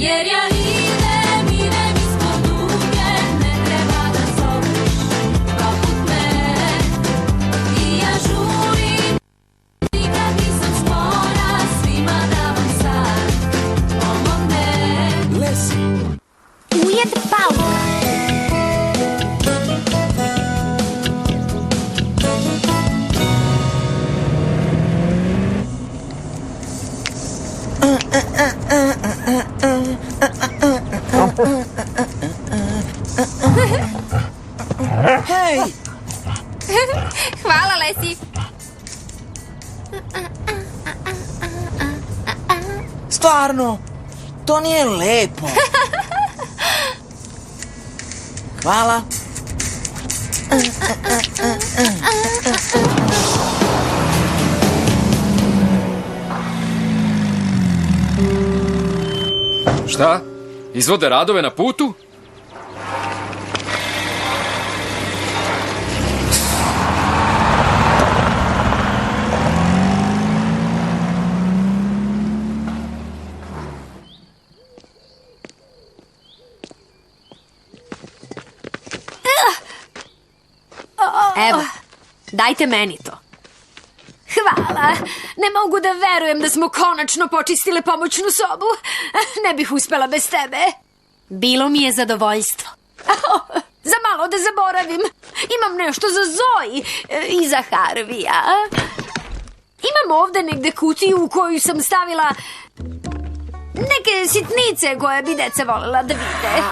jer ja idem ispod duge, ne treba da zoveš poput me. I ja žurim, nikad nisam spora, svima da vam sad pomogne. Lesi. Ujed pauka. Hej! Hvala, Lesi. Stvarno, to nije lepo. Hvala. Šta? Izvode radove na putu? Evo, dajte meni to. Hvala. Ne mogu da verujem da smo konačno počistile pomoćnu sobu. Ne bih uspela bez tebe. Bilo mi je zadovoljstvo. Za malo da zaboravim. Imam nešto za Zoe i za Harvija. Imam ovde negde kutiju u koju sam stavila neke sitnice koje bi deca volela da vide.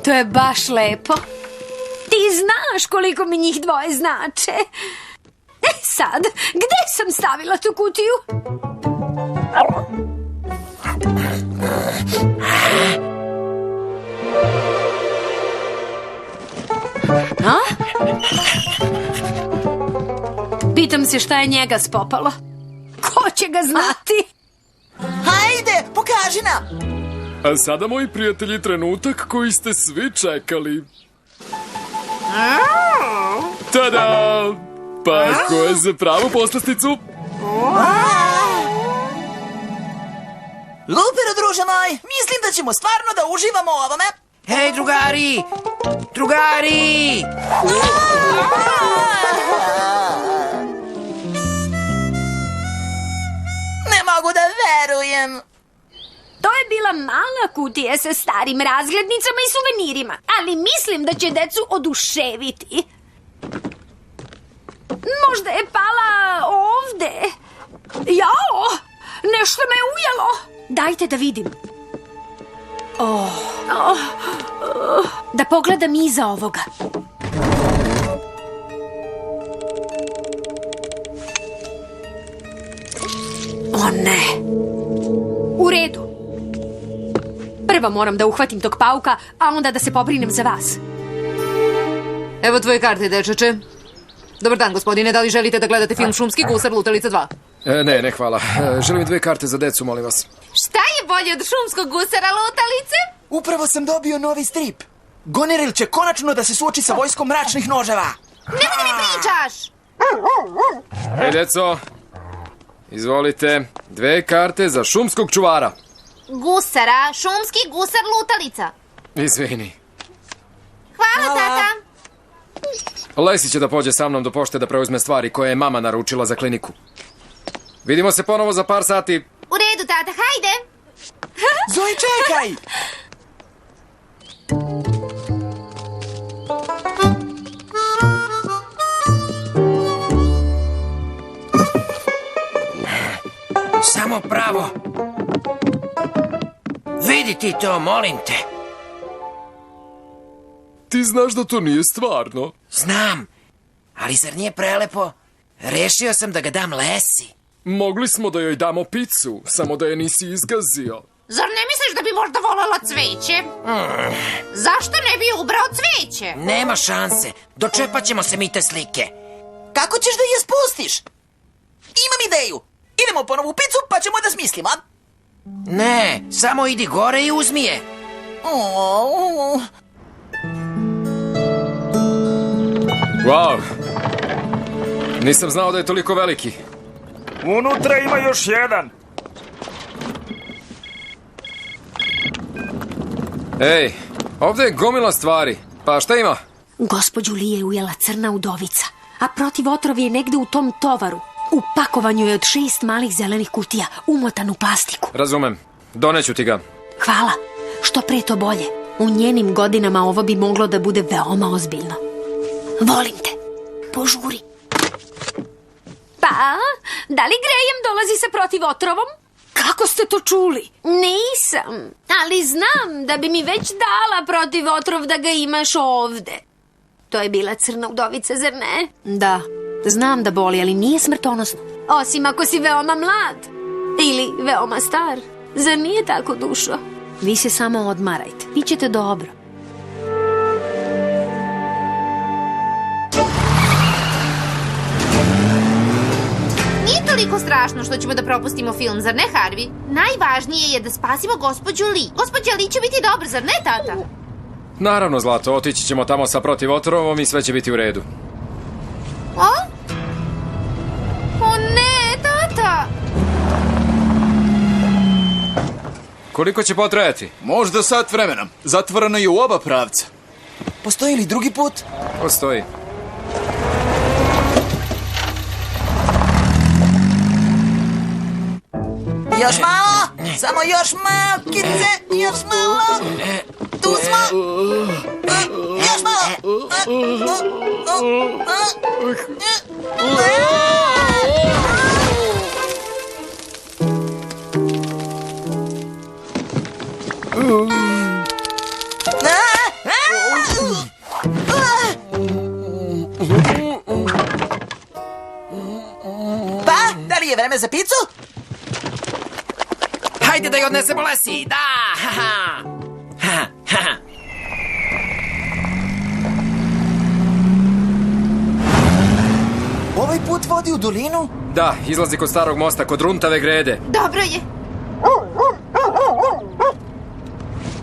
To je baš lepo. Ti znaš koliko mi njih dvoje znače. Sad, gde sam stavila tu kutiju? A? Pitam se šta je njega spopalo. Ko će ga znati? Hajde, pokaži nam! A sada, moji prijatelji, trenutak koji ste svi čekali. Tada! Pa ko je za pravu poslasticu? Lupero, druže moj, mislim da ćemo stvarno da uživamo u ovome. Hej, drugari! Drugari! Ne mogu da verujem. To je bila mala kutija sa starim razglednicama i suvenirima, ali mislim da će decu oduševiti. Možda je pala ovde. Jao, nešto me ujelo. Dajte da vidim. Da pogledam iza ovoga. O ne. U redu. Prvo moram da uhvatim tog pauka, a onda da se pobrinem za vas. Evo tvoje karte, dečeče. Dobar dan, gospodine, da li želite da gledate film Šumski gusar Lutalica 2? Ne, hvala. Želim 2 karte za decu, molim vas. Šta je bolje od šumskog gusara Lutalice? Upravo sam dobio novi strip. Goneril će konačno da se suoči sa vojskom mračnih noževa. Nemoj da mi pričaš! Hej, deco. Izvolite, 2 karte za šumskog čuvara. Gusara, šumski gusar Lutalica. Izvini. Hvala, tata. Lesi će da pođe sa mnom do pošte da preuzme stvari koje je mama naručila za kliniku. Vidimo se ponovo za par sati. U redu, tata, hajde. Zoe, čekaj! Samo pravo. Vidi ti to, molim te. Ti znaš da to nije stvarno. Znam, ali zar nije prelepo? Rešio sam da ga dam Lesi. Mogli smo da joj damo picu, samo da je nisi izgazio. Zar ne misliš da bi možda volela cveće? Zašto ne bi ubrao cveće? Nema šanse, dočepat ćemo se mi te slike. Kako ćeš da je spustiš? Imam ideju. Idemo po novu picu pa ćemo da smislimo. Ne, samo idi gore i uzmi je. Wow. Nisam znao da je toliko veliki. Unutra ima još jedan. Ej, ovde je gomila stvari. Pa šta ima? Gospođu Li je ujela crna udovica, a protiv otrov je negde u tom tovaru. U pakovanju je od 6 malih zelenih kutija, umotan u plastiku. Razumem. Doneću ti ga. Hvala, što pre to bolje. U njenim godinama ovo bi moglo da bude veoma ozbiljno. Volim te. Požuri. Pa, da li Graham dolazi sa protivotrovom? Kako ste to čuli? Nisam, ali znam da bi mi već dala protivotrov da ga imaš ovde. To je bila crna udovica, zar ne? Da, znam da boli, ali nije smrtonosno. Osim ako si veoma mlad. Ili veoma star. Zar nije tako, dušo? Vi se samo odmarajte. Bićete dobro. Nije toliko strašno što ćemo da propustimo film, zar ne, Harvey? Najvažnije je da spasimo gospođu Li. Gospođa Li će biti dobra, zar ne, tata? Naravno, Zlato, otići ćemo tamo sa protivotrovom i sve će biti u redu. O? O ne, tata! Koliko će potrajati? Možda sat vremena. Zatvoreno je u oba pravca. Postoji li drugi put? Postoji. Još malo! Samo još malo, kice! Još malo! Tu smo! Još malo! Pa, da li je vreme za picu? Hajde da je odnesemo Lesi, da! Haha! Ha, ha. Ovaj put vodi u dolinu? Da, izlazi kod starog mosta, kod Runtave grede. Dobro je.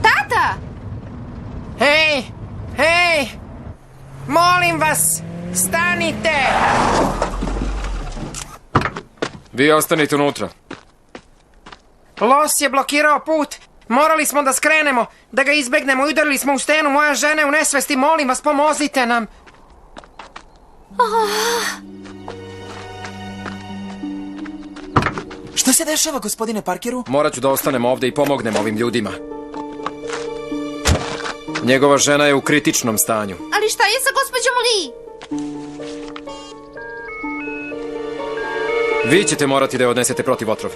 Tata! Hej! Hej! Molim vas, stanite! Vi ostanite unutra. Los je blokirao put. Morali smo da skrenemo, da ga izbegnemo. Udarili smo u stenu, moja žena je u nesvesti. Molim vas, pomozite nam. Šta se dešava, gospodine Parkeru? Morat ću da ostanem ovde i pomognem ovim ljudima. Njegova žena je u kritičnom stanju. Ali šta je sa gospođom Li? Vi ćete morati da je odnesete protivotrov.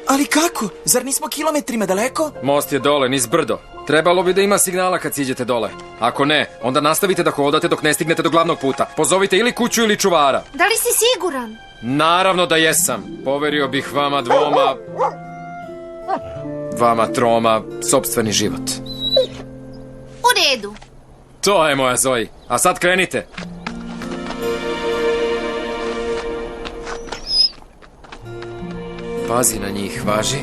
Ali kako? Zar nismo kilometrima daleko? Most je dole, niz brdo. Trebalo bi da ima signala kad siđete dole. Ako ne, onda nastavite da hodate dok ne stignete do glavnog puta. Pozovite ili kuću ili čuvara. Da li si siguran? Naravno da jesam. Poverio bih vama dvoma... vama troma sopstveni život. U redu. To je moja Zoe. A sad krenite. Pazi na njih, važi.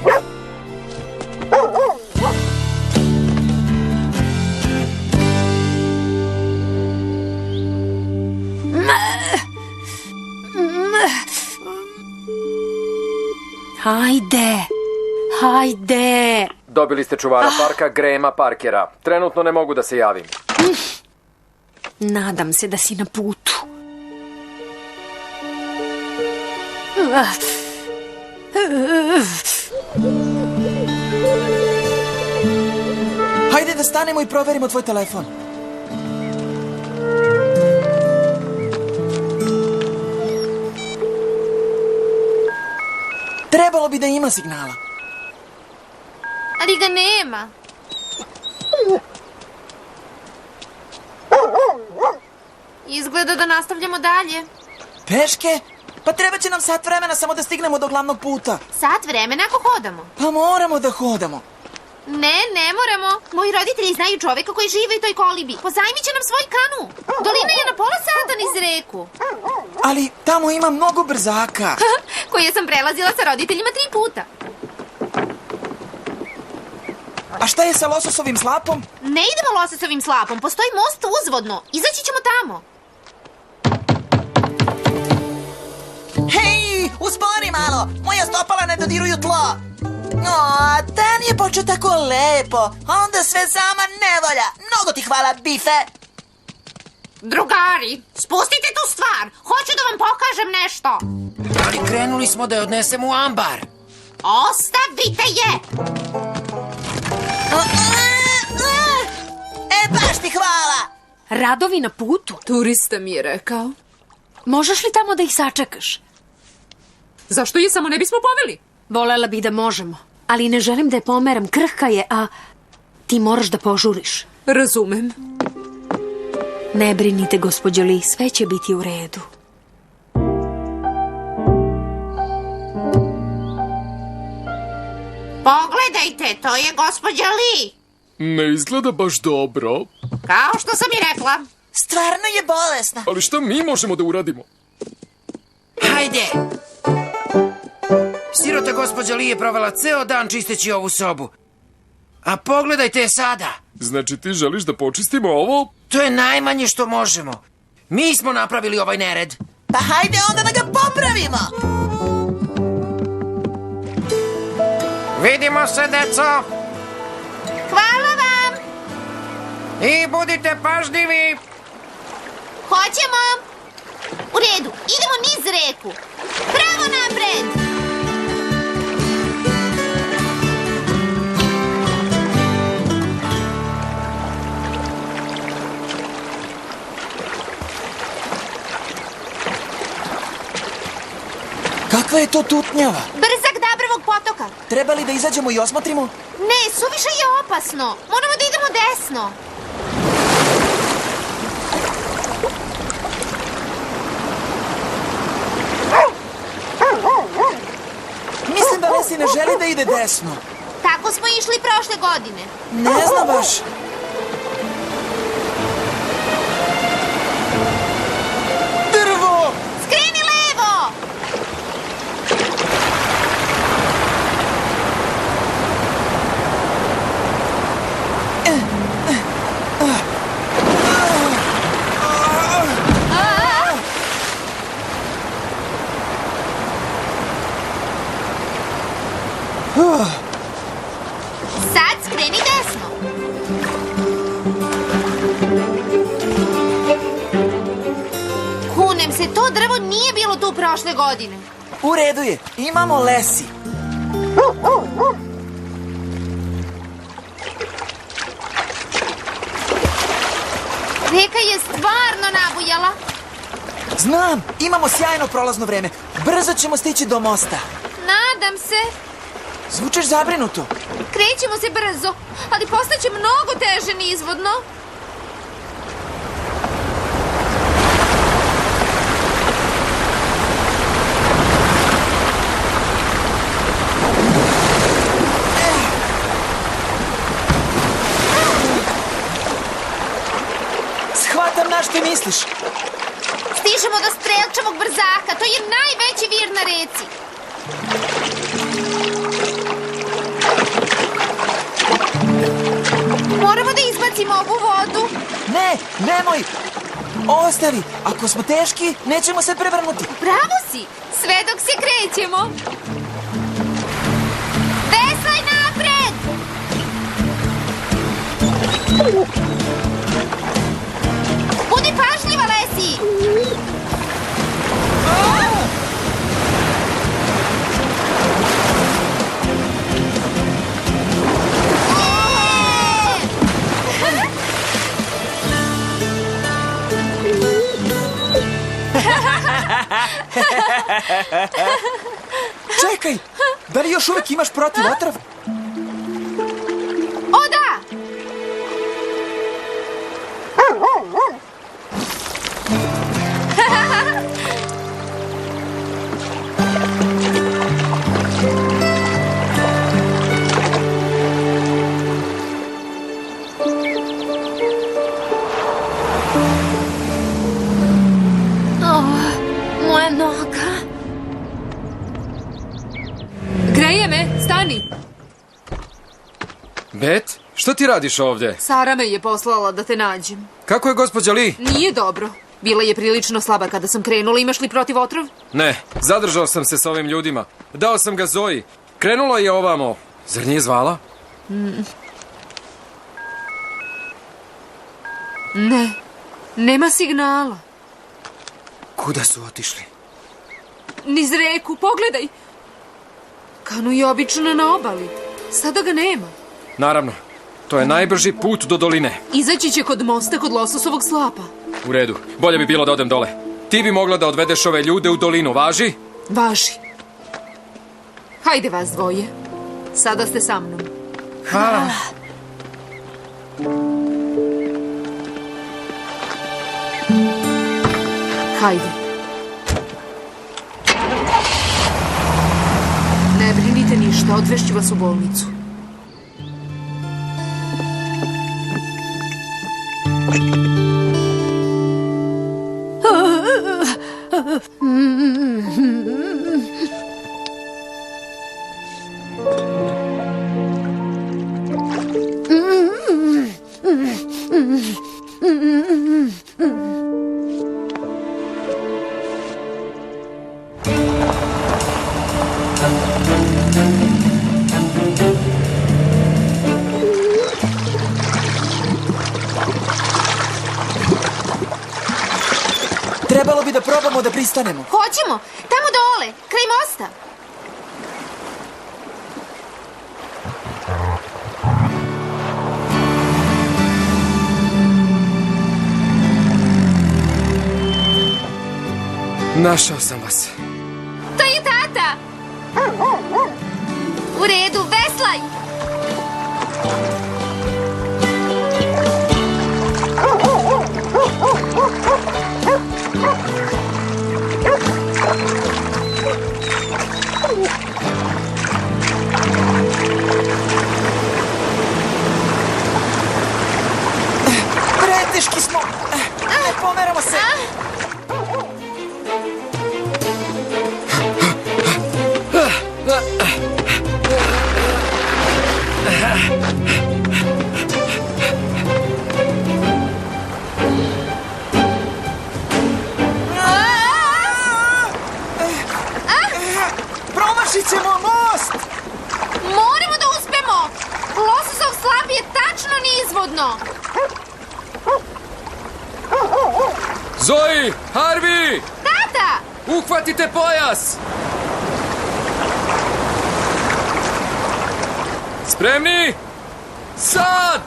Hajde, hajde. Dobili ste čuvara parka Grahama Parkera. Trenutno ne mogu da se javim. Nadam se da si na putu. Hajde da stanemo i proverimo tvoj telefon. Trebalo bi da ima signala. Ali ga nema. Izgleda da nastavljamo dalje. Peške? Pa treba će nam sat vremena samo da stignemo do glavnog puta. Sat vremena ako hodamo. Pa moramo da hodamo. Ne moramo. Moji roditelji znaju čoveka koji živi u toj kolibi. Pozajmit će nam svoj kanu. Dolina je na pola sata niz reku. Ali tamo ima mnogo brzaka. Koje sam prelazila sa roditeljima 3 puta. A šta je sa lososovim slapom? Ne idemo lososovim slapom. Postoji most uzvodno. Izaći ćemo tamo. Hej, uspori malo! Moja stopala ne dodiruju tlo! Dan je počeo tako lepo, a onda sve sama nevolja. Mnogo ti hvala, Bife. Drugari, spustite tu stvar. Hoću da vam pokažem nešto. Ali krenuli smo da je odnesemo u ambar. Ostavite je. Baš ti hvala. Radovi na putu. Turista mi je rekao. Možeš li tamo da ih sačekaš? Zašto je samo ne bismo poveli? Volela bih da možemo, ali ne želim da je pomeram. Krhka je, a ti moraš da požuriš. Razumem. Ne brinite, gospođo Li, sve će biti u redu. Pogledajte, to je gospođa Li. Ne izgleda baš dobro. Kao što sam i rekla. Stvarno je bolesna. Ali šta mi možemo da uradimo? Hajde! Sirota gospođa Li je provela ceo dan čisteći ovu sobu. A pogledajte je sada. Znači ti želiš da počistimo ovo? To je najmanje što možemo. Mi smo napravili ovaj nered. Pa hajde onda da ga popravimo. Vidimo se, deco! Hvala vam. I budite pažljivi! Hoćemo. U redu, idemo niz reku. Pravo napred. Kakva je to tutnjava? Brzak Dabrovog potoka. Treba li da izađemo i osmotrimo? Ne, suviše je opasno. Moramo da idemo desno. Mislim da Lesi ne želi da ide desno. Tako smo išli prošle godine. Ne znam baš. Drvo! Skreni levo! Sad skreni desno. Kunem se, to drvo nije bilo tu prošle godine. U redu je, imamo Lesi. Reka je stvarno nabujala. Znam, imamo sjajno prolazno vreme. Brzo ćemo stići do mosta. Nadam se. Zvučeš zabrinuto. Krećemo se brzo, ali postaće mnogo teže nizvodno. Shvatam na što misliš. Stižemo do Strelčevog brzaka, to je najveći vir na reci. Moramo da izbacimo ovu vodu. Ne, nemoj. Ostavi, ako smo teški, nećemo se prevrnuti. Bravo si, sve dok se krećemo. Veslaj napred! Budi pažljiva, Lesi! Čekaj, da li još uvek imaš protiv otrov? O da! Moja noga. Greje me, stani. Bet, što ti radiš ovdje? Sara me je poslala da te nađem. Kako je gospođa Li? Nije dobro. Bila je prilično slaba kada sam krenula. Imaš li protiv otrov? Ne, zadržao sam se s ovim ljudima. Dao sam ga Zoji. Krenula je ovamo. Zar nije zvala? Ne, nema signala. Kuda su otišli? Niz reku, pogledaj. Kanu je obično na obali. Sada ga nema. Naravno, to je najbrži put do doline. Izaći će kod mosta kod lososovog slapa. U redu, bolje bi bilo da odem dole. Ti bi mogla da odvedeš ove ljude u dolinu, važi? Važi. Hajde vas dvoje. Sada ste sa mnom. Hvala. Hajde. Ne brinite ništa, odvešću vas u bolnicu. Trebalo bi da probamo da pristanemo. Hoćemo, tamo dole, kraj mosta. Našao sam vas. To je tata. U redu, veslaj. Preteški smo. Ne pomeramo se. Promašit ćemo most. Moramo da uspemo. Lososov slap je tačno nizvodno. Zoe! Harvey! Tata! Uhvatite pojas! Spremni? Sad!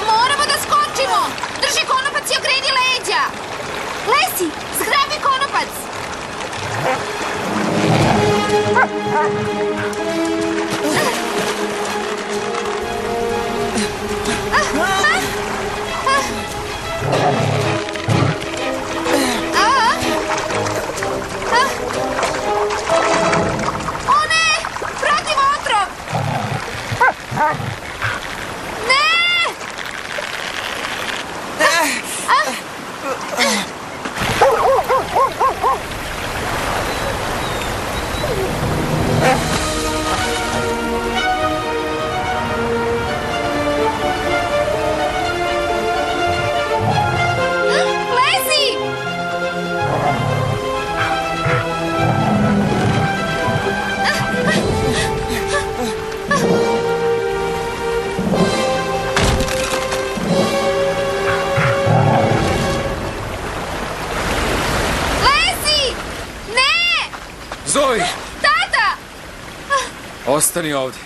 Moramo da skočimo. Drži konopac i okreni leđa. Lesi, zgrabi konopac. O ne! Protiv otrov! Ne! Lesi! Lesi! Ne! Zoe! Tata! Ostani ovdje.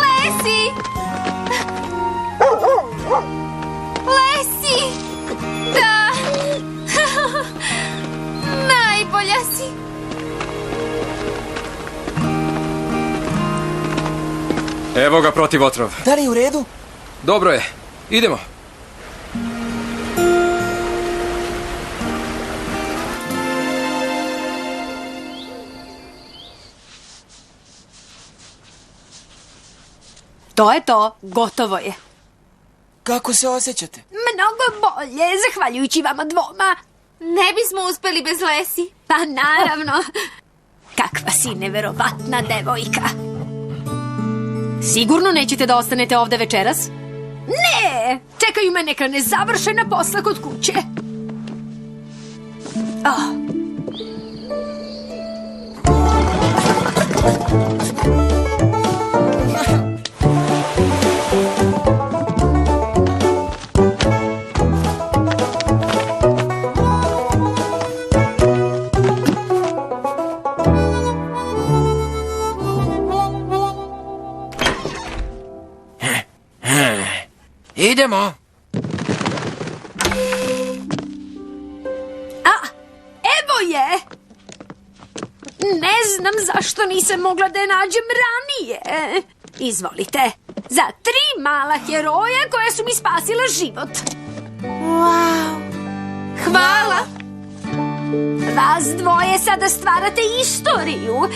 Lesi! Lesi! Da! Najbolja si! Evo ga protiv otrov. Da li je u redu? Dobro je. Idemo. To je to, gotovo je. Kako se osjećate? Mnogo bolje, zahvaljujući vama dvoma. Ne bismo uspeli bez Lesi. Pa naravno. Kakva si neverovatna devojka. Sigurno nećete da ostanete ovde večeras? Ne! Čekaju me neka nezavršena posla kod kuće. Oh. Idemo. A, evo je! Ne znam zašto nisam mogla da je nađem ranije. Izvolite, za 3 mala heroja koja su mi spasila život. Wow! Hvala! Vas dvoje sada stvarate istoriju.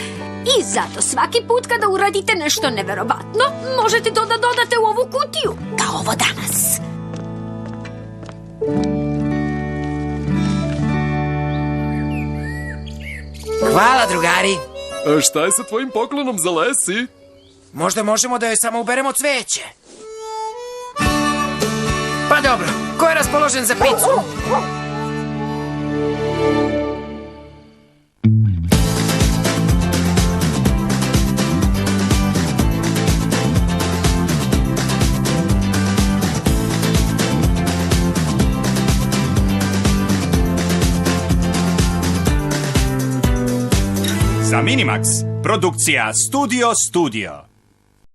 I zato svaki put kada uradite nešto neverovatno, možete to da dodate u ovu kutiju, kao ovo danas. Hvala, drugari. Šta je sa tvojim poklonom za Lesi? Možda možemo da joj samo uberemo cveće. Pa dobro, ko je raspoložen za picu? Za Minimax, produkcija Studio.